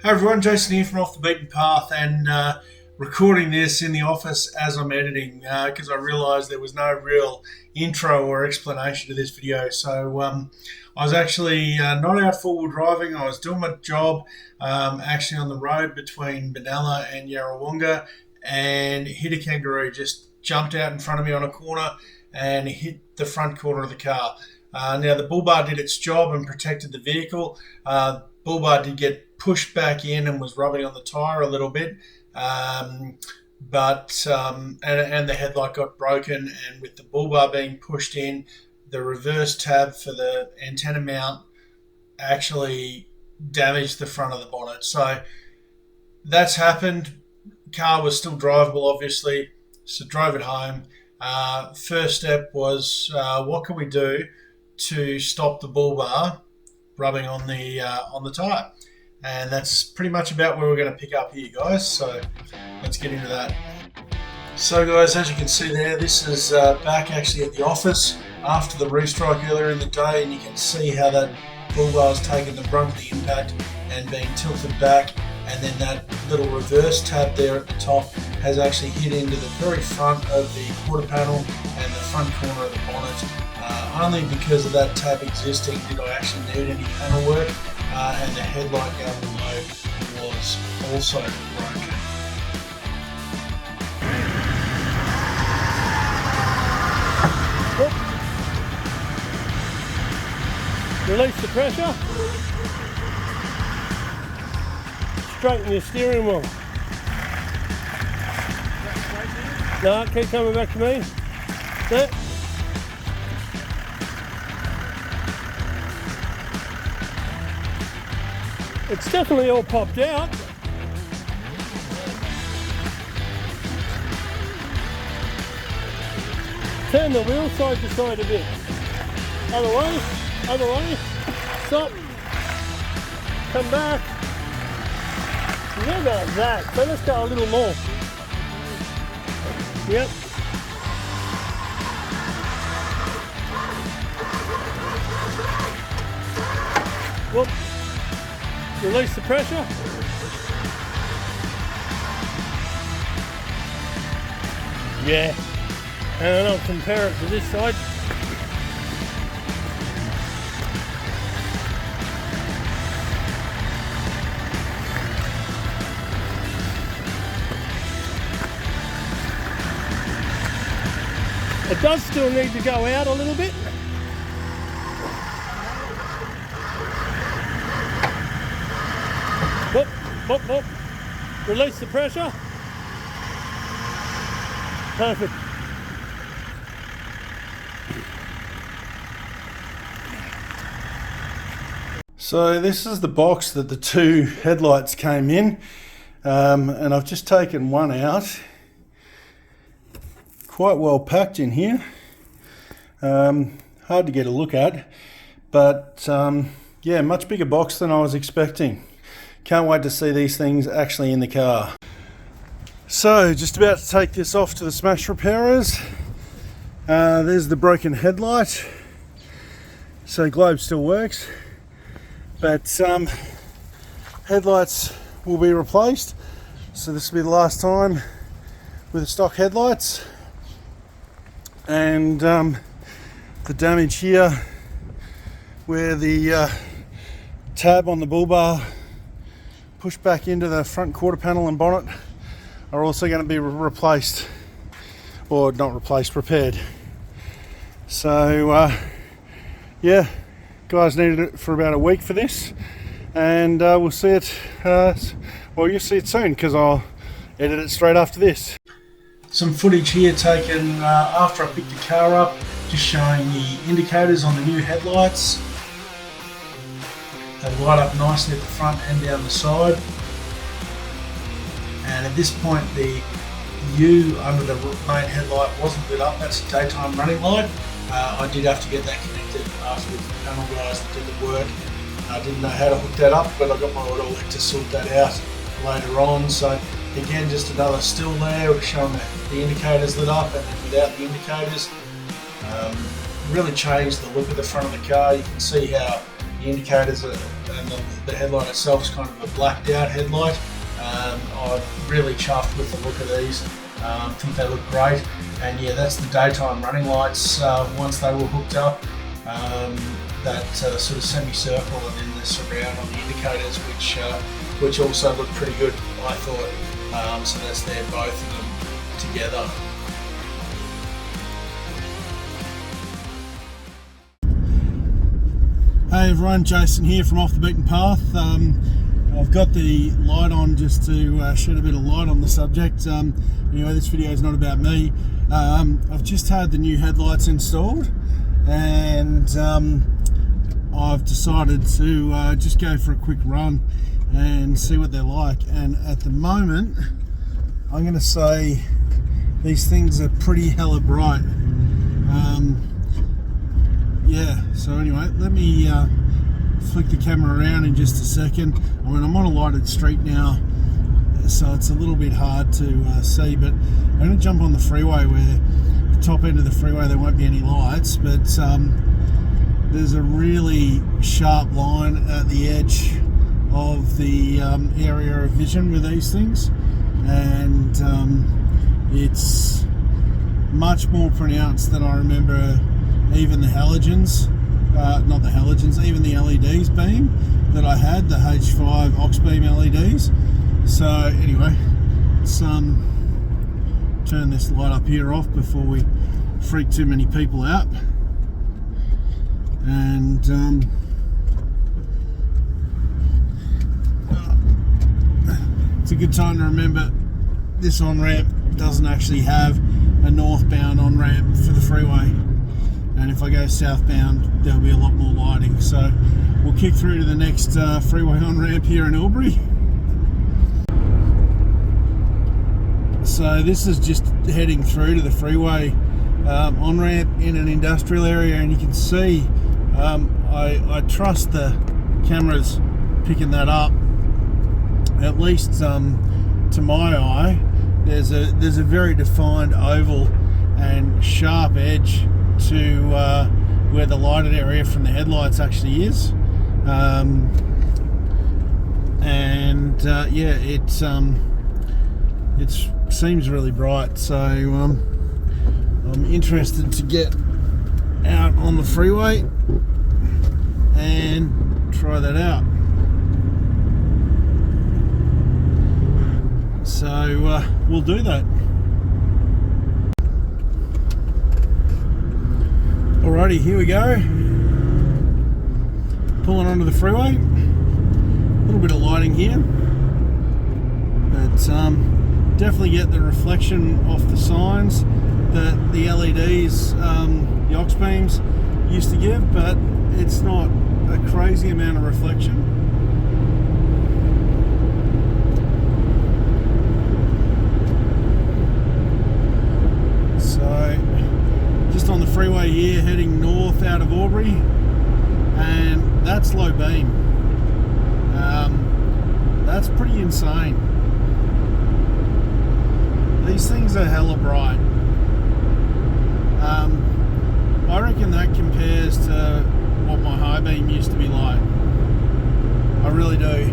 Hey everyone, Jason here from Off the Beaten Path, and recording this in the office as I'm editing because I realised there was no real intro or explanation to this video. So I was actually not out forward driving. I was doing my job actually on the road between Benalla and Yarrawonga, and hit a kangaroo. Just jumped out in front of me on a corner and hit the front corner of the car. Now the bull bar did its job and protected the vehicle. Bull bar did get pushed back in and was rubbing on the tyre a little bit, and the headlight got broken, and with the bull bar being pushed in, the reverse tab for the antenna mount actually damaged the front of the bonnet. So that's happened. Car was still drivable, obviously, so drove it home. First step was what can we do to stop the bull bar rubbing on the tyre? And that's pretty much about where we're going to pick up here, guys. So let's get into that. So guys, as you can see there, this is back actually at the office after the restrike earlier in the day, and you can see how that bull bar's taken the brunt of the impact and being tilted back, and then that little reverse tab there at the top has actually hit into the very front of the quarter panel and the front corner of the bonnet. Only because of that tab existing did I actually need any panel work, and the headlight down below was also broken. Release the pressure. Straighten your steering wheel. No, keep coming back to me. There. It's definitely all popped out. Turn the wheel side to side a bit. Other way. Stop. Come back. Yeah, about that. So let's go a little more. Yep. Whoop. Release the pressure. Yeah. And I'll compare it to this side. It does still need to go out a little bit. Whoop. Release the pressure. Perfect. So this is the box that the two headlights came in, and I've just taken one out. Quite well packed in here. Hard to get a look at, but yeah, much bigger box than I was expecting. Can't wait to see these things actually in the car. So just about to take this off to the smash repairers. There's the broken headlight. So globe still works, but headlights will be replaced. So this will be the last time with the stock headlights. And the damage here where the tab on the bull bar pushed back into the front quarter panel and bonnet are also going to be replaced, or not replaced, repaired. So yeah, guys needed it for about a week for this, and we'll see it, well, you'll see it soon because I'll edit it straight after this. Some footage here taken after I picked the car up, just showing the indicators on the new headlights. They light up nicely at the front and down the side. And at this point the U under the main headlight wasn't lit up. That's a daytime running light. I did have to get that connected afterwards. The panel guys that did the work. I didn't know how to hook that up, but I got my auto elect to sort that out later on. So again, just another still there showing the indicators lit up, and then without the indicators. Really changed the look of the front of the car. You can see how The indicators and the headlight itself is kind of a blacked out headlight. I'm really chuffed with the look of these. Think they look great. And yeah, that's the daytime running lights once they were hooked up. That sort of semicircle and then the surround on the indicators, which also look pretty good, I thought. So that's there, both of them together. Hey everyone, Jason here from Off the Beaten Path. I've got the light on just to shed a bit of light on the subject. Anyway, this video is not about me. I've just had the new headlights installed, and I've decided to just go for a quick run and see what they're like. And at the moment, I'm going to say these things are pretty hella bright. Yeah, so anyway, let me flick the camera around in just a second. I mean, I'm on a lighted street now, so it's a little bit hard to see, but I'm going to jump on the freeway where the top end of the freeway there won't be any lights, but there's a really sharp line at the edge of the area of vision with these things, and it's much more pronounced than I remember even the halogens, not the halogens, even the LEDs being that I had, the H5 ox beam LEDs. So anyway, let's turn this light up here off before we freak too many people out. And it's a good time to remember this on-ramp doesn't actually have a northbound on-ramp for the freeway. And if I go southbound, there'll be a lot more lighting. So we'll kick through to the next freeway on-ramp here in Albury. So this is just heading through to the freeway on-ramp in an industrial area, and you can see I trust the cameras picking that up, at least to my eye. There's a very defined oval and sharp edge to where the lighted area from the headlights actually is, yeah, it seems really bright. So I'm interested to get out on the freeway and try that out. So we'll do that. Alrighty, here we go. Pulling onto the freeway. A little bit of lighting here, but definitely get the reflection off the signs that the LEDs, the ox beams, used to give, but it's not a crazy amount of reflection. So just on the freeway here, heading north out of Albury, and that's low beam. That's pretty insane. These things are hella bright. I reckon that compares to what my high beam used to be like. I really do.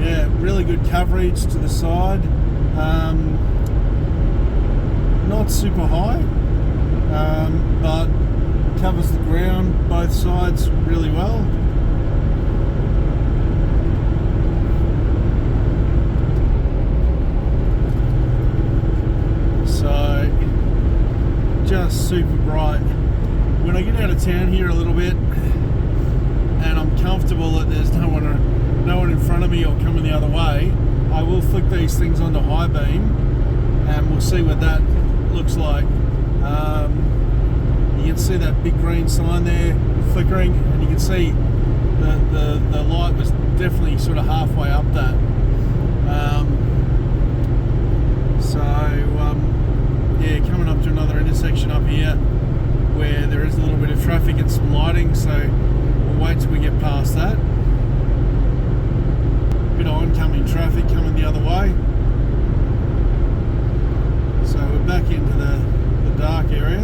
Yeah, really good coverage to the side. Not super high, but covers the ground both sides really well. So just super bright. When I get out of town here a little bit and I'm comfortable that there's no one in front of me or coming the other way, I will flick these things onto high beam and we'll see what that looks like. You can see that big green sign there flickering, and you can see the light was definitely sort of halfway up that. Yeah, coming up to another intersection up here where there is a little bit of traffic and some lighting, so we'll wait till we get past that. Bit of oncoming traffic coming the other way, so we're dark area.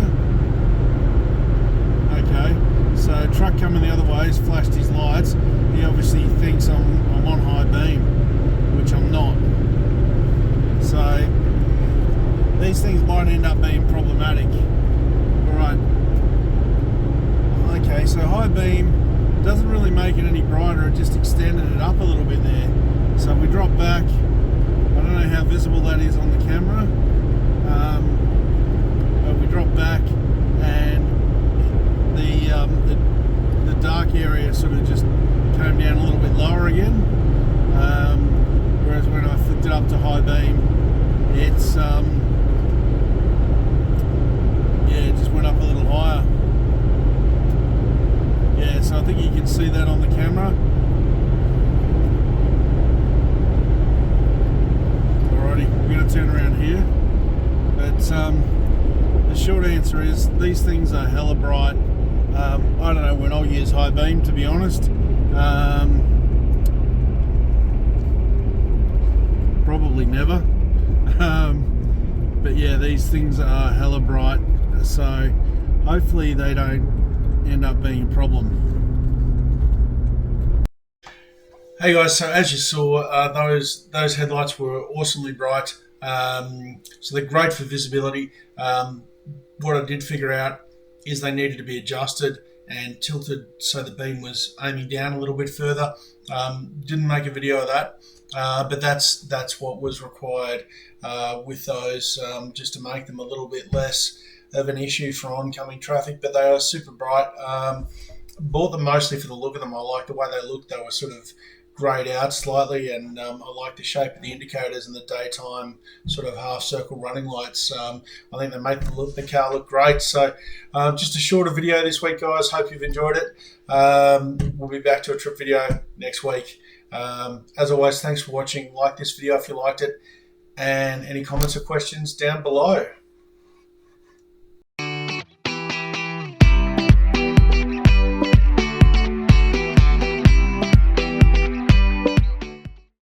Okay, so truck coming the other way has flashed his lights. He obviously thinks I'm on high beam, which I'm not. So these things might end up being problematic. Alright. Okay, so high beam doesn't really make it any brighter, it just extended it up a little bit there. So we drop back. I don't know how visible that is on the camera, but we drop back and the dark area sort of just came down a little bit lower again, whereas when I flicked it up to high beam, it's it just went up a little higher. Yeah, so I think you can see that on the camera. Alrighty, we're going to turn around here. But the short answer is these things are hella bright. I don't know when I'll use high beam, to be honest. Probably never. But yeah, these things are hella bright, so hopefully they don't end up being a problem. Hey guys, so as you saw, those headlights were awesomely bright. So they're great for visibility. What I did figure out is they needed to be adjusted and tilted so the beam was aiming down a little bit further. Didn't make a video of that, but that's what was required with those, just to make them a little bit less of an issue for oncoming traffic. But they are super bright. Bought them mostly for the look of them. I like the way they looked. They were sort of greyed out slightly, and I like the shape of the indicators and the daytime sort of half circle running lights. I think they make the car look great. So just a shorter video this week, guys. Hope you've enjoyed it. We'll be back to a trip video next week. As always, thanks for watching. Like this video if you liked it, and any comments or questions down below.